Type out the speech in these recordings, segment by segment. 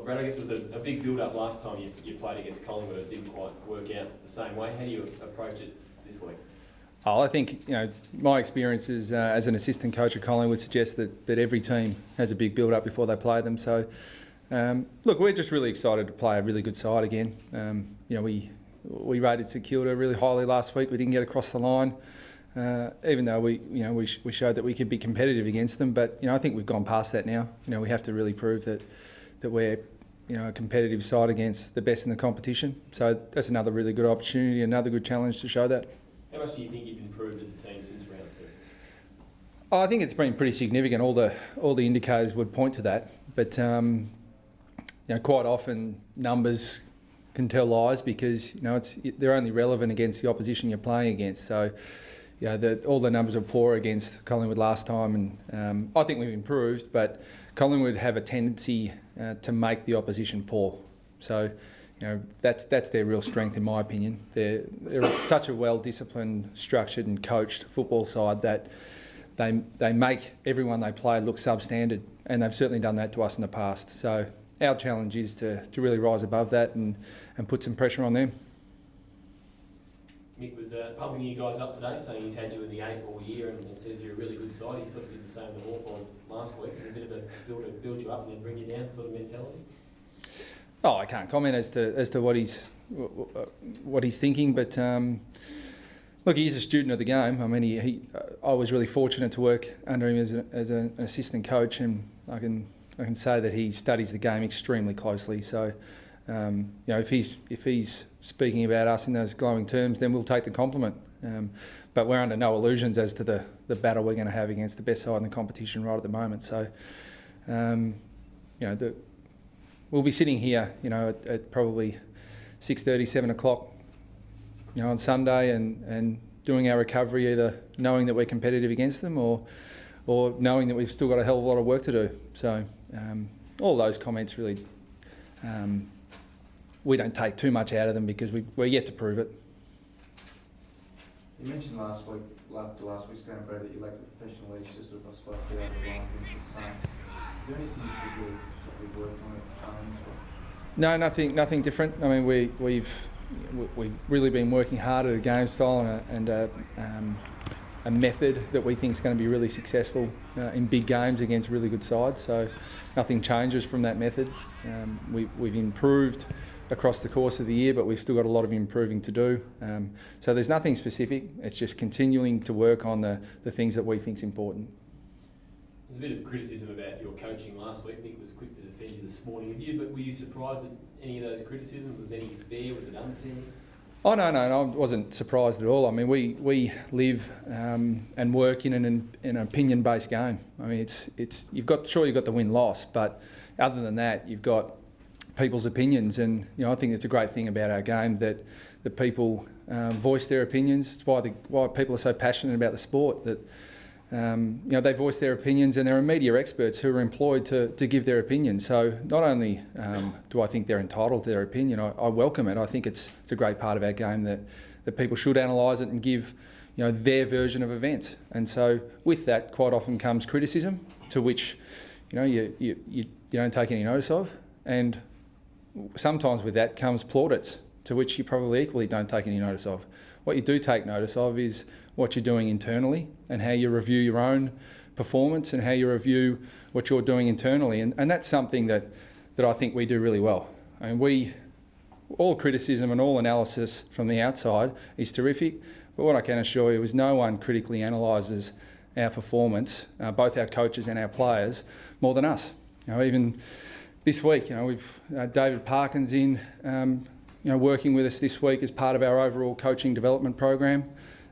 Brad, I guess it was a big build-up last time you played against Collingwood. It didn't quite work out the same way. How do you approach it this week? Oh, I think my experiences as an assistant coach at Collingwood suggests that every team has a big build-up before they play them. So, look, we're just really excited to play a really good side again. We rated St Kilda really highly last week. We didn't get across the line, even though we showed that we could be competitive against them. But I think we've gone past that now. We have to really prove that we're a competitive side against the best in the competition. So that's another really good opportunity, another good challenge to show that. How much do you think you've improved as a team since round 2? Oh, I think it's been pretty significant. All the indicators would point to that. But quite often numbers can tell lies because they're only relevant against the opposition you're playing against. So all the numbers are poor against Collingwood last time, and I think we've improved. But Collingwood have a tendency to make the opposition poor. So that's their real strength, in my opinion. They're such a well-disciplined, structured and coached football side that they make everyone they play look substandard, and they've certainly done that to us in the past. So our challenge is to really rise above that and put some pressure on them. Mick was pumping you guys up today, saying he's had you in the 8 all year and says you're a really good side. He sort of did the same with Hawthorn last week. It's a bit of a build you up and then bring you down sort of mentality. Oh, I can't comment as to what he's thinking, but look, he's a student of the game. I mean, I was really fortunate to work under him as an assistant coach, and I can say that he studies the game extremely closely. So, if he's speaking about us in those glowing terms, then we'll take the compliment. But we're under no illusions as to the battle we're going to have against the best side in the competition right at the moment. So, we'll be sitting here, at probably 6:30, 7 o'clock, on Sunday and doing our recovery, either knowing that we're competitive against them or knowing that we've still got a hell of a lot of work to do. So all those comments really, we don't take too much out of them because we're yet to prove it. You mentioned after last week's game, Brad, that you lack the professional edge to sort of, I suppose, get over the line against the Saints. Is there anything you should really particularly work on at training as well? No, nothing different. I mean, we've really been working hard at a game style and a method that we think is going to be really successful in big games against really good sides. So nothing changes from that method. We've improved across the course of the year, but we've still got a lot of improving to do. So there's nothing specific. It's just continuing to work on the things that we think is important. There's a bit of criticism about your coaching last week. Nick was quick to defend you this morning. But were you surprised at any of those criticisms? Was any fair? Was it unfair? Oh no, I wasn't surprised at all. I mean, we live and work in an opinion-based game. I mean, you've got the win-loss, but other than that, you've got people's opinions, and I think it's a great thing about our game that the people voice their opinions. It's why people are so passionate about the sport. That they voice their opinions, and there are media experts who are employed to give their opinion. So not only do I think they're entitled to their opinion, I welcome it. I think it's a great part of our game that people should analyse it and give their version of events. And so with that, quite often comes criticism, to which you don't take any notice of, and sometimes with that comes plaudits, to which you probably equally don't take any notice of. What you do take notice of is what you're doing internally and how you review your own performance and how you review what you're doing internally. And that's something that I think we do really well. I mean, all criticism and all analysis from the outside is terrific, but what I can assure you is no one critically analyses our performance, both our coaches and our players, more than us. Even this week, we've David Parkin's in, working with us this week as part of our overall coaching development program.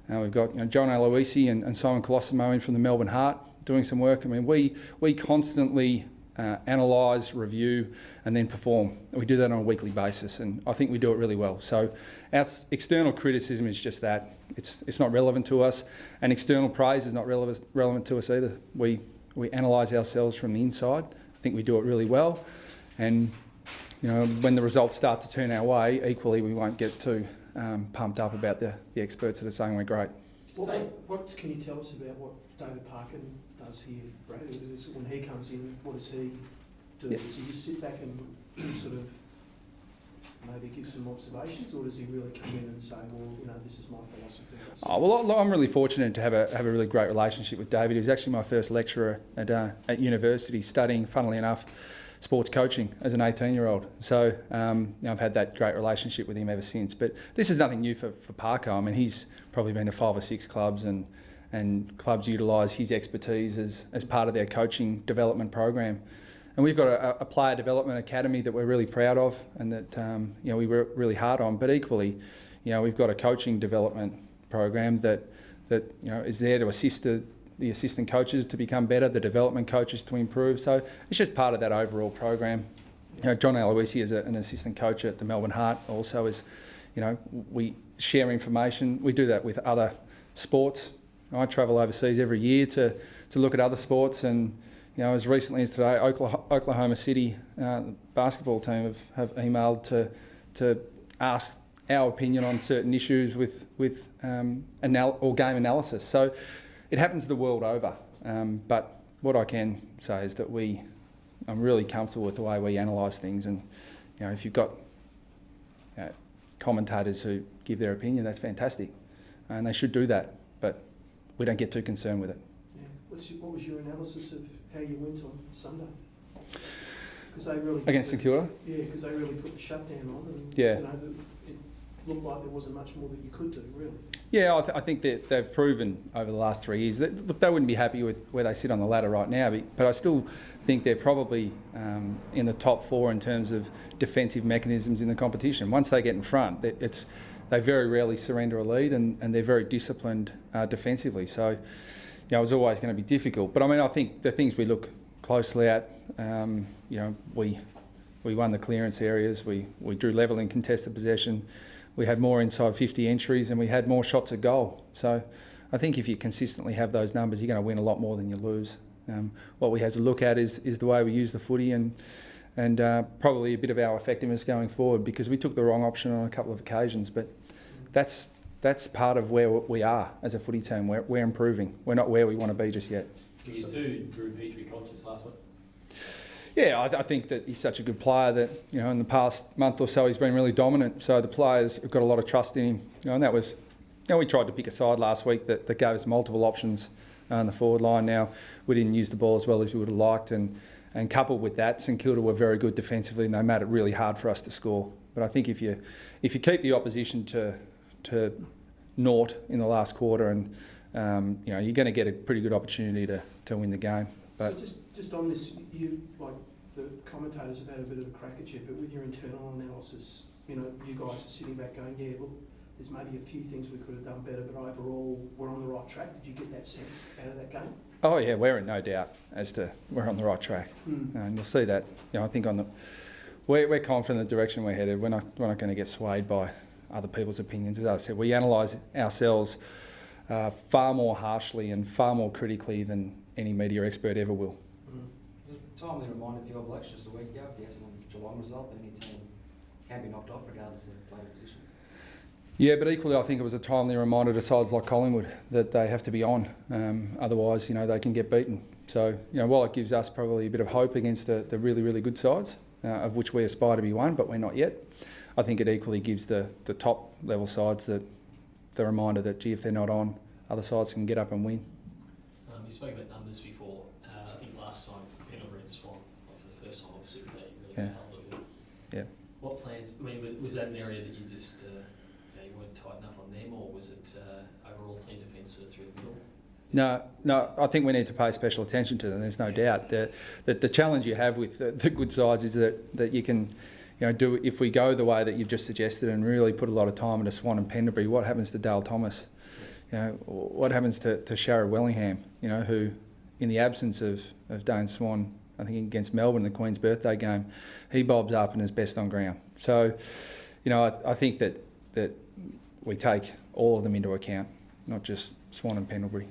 We've got John Aloisi and Simon Colosimo in from the Melbourne Heart doing some work. I mean, we constantly analyse, review and then perform. We do that on a weekly basis, and I think we do it really well. So our external criticism is just that. It's not relevant to us, and external praise is not relevant to us either. We analyse ourselves from the inside. I think we do it really well, and when the results start to turn our way, equally we won't get too pumped up about the experts that are saying we're great. What can you tell us about what David Parkin does here, Brad? When he comes in, what does he do? Yeah. Does he just sit back and sort of maybe give some observations, or does he really come in and say, well, you know, this is my philosophy? Oh, well, I'm really fortunate to have a really great relationship with David. He was actually my first lecturer at university, studying, funnily enough, sports coaching as an 18-year-old. So I've had that great relationship with him ever since. But this is nothing new for Parko. I mean, he's probably been to 5 or 6 clubs, and clubs utilise his expertise as part of their coaching development program. And we've got a player development academy that we're really proud of, and that we work really hard on. But equally, we've got a coaching development program that is there to assist the assistant coaches to become better, the development coaches to improve. So it's just part of that overall program. John Aloisi is an assistant coach at the Melbourne Heart. Also, we share information. We do that with other sports. I travel overseas every year to look at other sports, and as recently as today, Oklahoma City basketball team have emailed to ask our opinion on certain issues with game analysis. So it happens the world over. But what I can say is that I'm really comfortable with the way we analyse things, and if you've got commentators who give their opinion, that's fantastic, and they should do that. But we don't get too concerned with it. Yeah. What was your analysis of how you went on Sunday? Because they really against St Kilda? Yeah, because they really put the shutdown on, and yeah. It looked like there wasn't much more that you could do, really. Yeah, I think that they've proven over the last 3 years that look, they wouldn't be happy with where they sit on the ladder right now, but I still think they're probably in the top 4 in terms of defensive mechanisms in the competition. Once they get in front, they very rarely surrender a lead, and they're very disciplined defensively. So, it was always going to be difficult. But I mean, I think the things we look closely at, we won the clearance areas, we drew level in contested possession, we had more inside 50 entries, and we had more shots at goal. So I think if you consistently have those numbers, you're going to win a lot more than you lose. What we have to look at is the way we use the footy, and probably a bit of our effectiveness going forward, because we took the wrong option on a couple of occasions. But that's part of where we are as a footy team. We're improving. We're not where we want to be just yet. You too drew Petrie conscious last week. Yeah, I think that he's such a good player that, in the past month or so he's been really dominant. So the players have got a lot of trust in him. And that was, we tried to pick a side last week that gave us multiple options on the forward line. Now, we didn't use the ball as well as we would have liked, and coupled with that, St Kilda were very good defensively, and they made it really hard for us to score. But I think if you keep the opposition to naught in the last quarter, and you're going to get a pretty good opportunity to win the game. But so just on this, the commentators have had a bit of a crack at you, but with your internal analysis, you guys are sitting back going, yeah, look, there's maybe a few things we could have done better, but overall we're on the right track. Did you get that sense out of that game? Oh yeah, we're in no doubt as to we're on the right track, and you'll see that. I think we're confident in the direction we're headed. We're not going to get swayed by other people's opinions. As I said, we analyse ourselves far more harshly and far more critically than any media expert ever will. Timely reminder for your Blacks just a week ago of the excellent Geelong result, but any team can be knocked off regardless of player position. Yeah, but equally I think it was a timely reminder to sides like Collingwood that they have to be on. Otherwise, they can get beaten. So, while it gives us probably a bit of hope against the really, really good sides, of which we aspire to be one, but we're not yet, I think it equally gives the top level sides the reminder that, if they're not on, other sides can get up and win. You spoke about numbers before. I think last time Pendlebury and Swan, for the first time, obviously, really held it. Yeah. What plans? I mean, was that an area that you just you weren't tight enough on them, or was it overall team defence through the middle? No. I think we need to pay special attention to them. There's no doubt that the challenge you have with the good sides is that you can, do if we go the way that you've just suggested and really put a lot of time into Swan and Pendlebury. What happens to Dale Thomas? What happens to Sharrod Wellingham? Who, in the absence of Dane Swan, I think against Melbourne, the Queen's birthday game, he bobs up and is best on ground. So, I think that we take all of them into account, not just Swan and Pendlebury.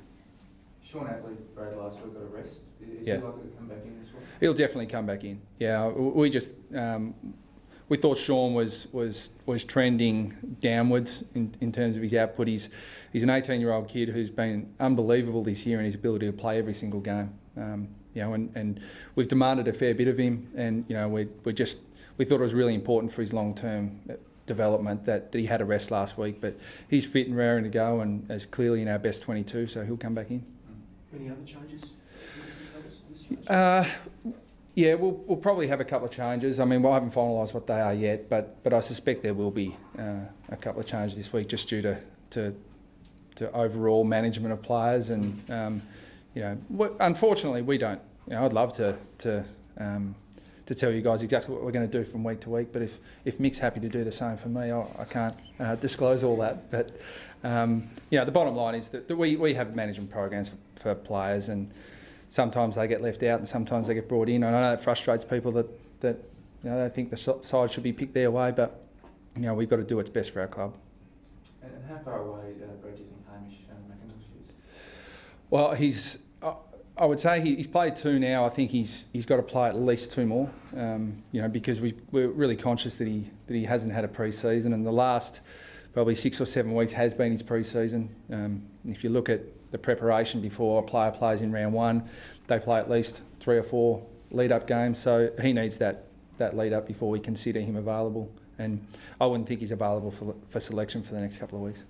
Sean Atley, Brad, last week got a rest. Is he likely to come back in this week? He'll definitely come back in. Yeah, we just we thought Sean was trending downwards in terms of his output. He's an 18-year-old kid who's been unbelievable this year in his ability to play every single game. and we've demanded a fair bit of him, and we thought it was really important for his long-term development that he had a rest last week, but he's fit and raring to go and is clearly in our best 22, so he'll come back in. Any other changes? Yeah, we'll probably have a couple of changes. I mean, we haven't finalised what they are yet, but I suspect there will be a couple of changes this week just due to overall management of players, and unfortunately we don't. I'd love to tell you guys exactly what we're going to do from week to week, but if Mick's happy to do the same for me, I can't disclose all that. But the bottom line is that we have management programs for players, and sometimes they get left out and sometimes they get brought in. I know it frustrates people that they think the side should be picked their way, but we've got to do what's best for our club. And how far away, Brad, do you think Hamish McIntosh is? Well, I would say he's played 2 now. I think he's got to play at least 2 more. Because we're really conscious that he hasn't had a pre-season, and the last probably 6 or 7 weeks has been his pre-season. If you look at the preparation before a player plays in round 1, they play at least 3 or 4 lead-up games. So he needs that lead-up before we consider him available. And I wouldn't think he's available for selection for the next couple of weeks.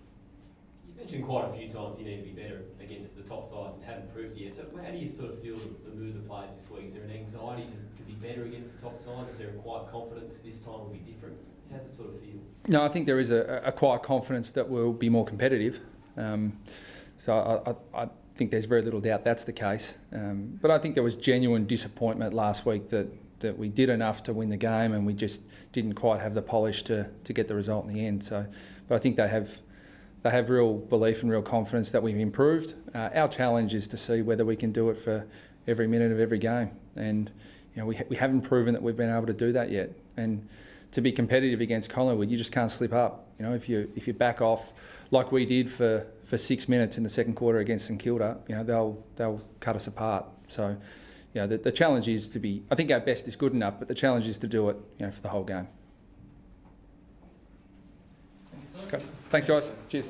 You mentioned quite a few times you need to be better against the top sides and haven't proved it yet. So how do you sort of feel the mood of the players this week? Is there an anxiety to be better against the top side? Is there a quiet confidence this time will be different? How does it sort of feel? No, I think there is a quiet confidence that we'll be more competitive. So I think there's very little doubt that's the case. But I think there was genuine disappointment last week that we did enough to win the game and we just didn't quite have the polish to get the result in the end. So, but I think they have real belief and real confidence that we've improved. Our challenge is to see whether we can do it for every minute of every game. And we haven't proven that we've been able to do that yet. And to be competitive against Collingwood, you just can't slip up. If you back off like we did for 6 minutes in the second quarter against St Kilda, they'll cut us apart. So, the challenge is to be. I think our best is good enough, but the challenge is to do it, for the whole game. Okay. Thanks, guys. Cheers.